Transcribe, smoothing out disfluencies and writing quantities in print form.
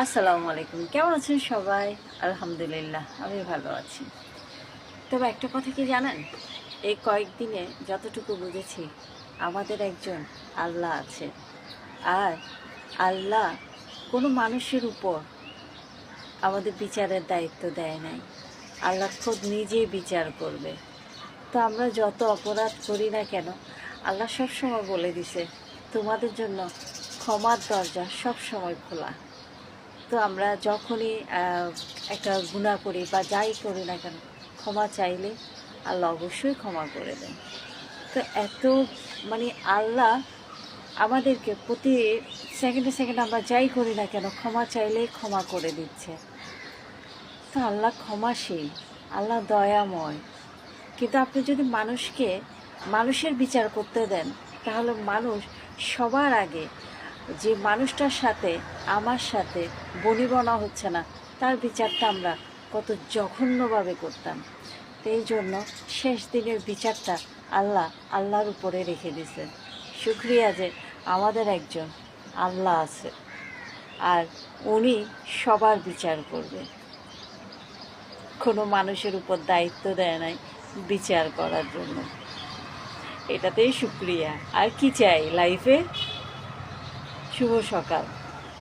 আসসালামু আলাইকুম। কেমন আছেন সবাই? আলহামদুলিল্লাহ, আমি ভালো আছি। তবে একটা কথা কি জানেন? এই কয়েকদিনে যতটুকু বুঝেছি, আমাদের একজন আল্লাহ আছে। আর আল্লাহ কোনো মানুষের উপর আমাদের বিচারের দায়িত্ব দেয় নাই। আল্লাহ খোদ নিজেই বিচার করবে। তো আমরা যত অপরাধ করি না কেন, আল্লাহ সবসময় বলে দিছে, তোমাদের জন্য ক্ষমার দরজা সবসময় খোলা। তো আমরা যখনই একটা গুনাহ করি বা যাই করি না কেন, ক্ষমা চাইলে আল্লাহ অবশ্যই ক্ষমা করে দেন। তো এত মানে আল্লাহ আমাদেরকে প্রতি সেকেন্ডে সেকেন্ডে আমরা যাই করি না কেন ক্ষমা চাইলেই ক্ষমা করে দিচ্ছে। তো আল্লাহ ক্ষমাশীল, আল্লাহ দয়াময়। কিন্তু আপনি যদি মানুষের বিচার করতে দেন, তাহলে মানুষ সবার আগে যে মানুষটার সাথে আমার সাথে বনিবনা হচ্ছে না, তার বিচারটা আমরা কত জঘন্যভাবে করতাম। তো এই জন্য শেষ দিনের বিচারটা আল্লাহর উপরে রেখে দিছে। শুকরিয়া যে আমাদের একজন আল্লাহ আছে, আর উনি সবার বিচার করবে। কোনো মানুষের উপর দায়িত্ব দেয় নাই বিচার করার জন্য। এটাতেই শুকরিয়া। আর কি চাই লাইফে? শুভ সকাল।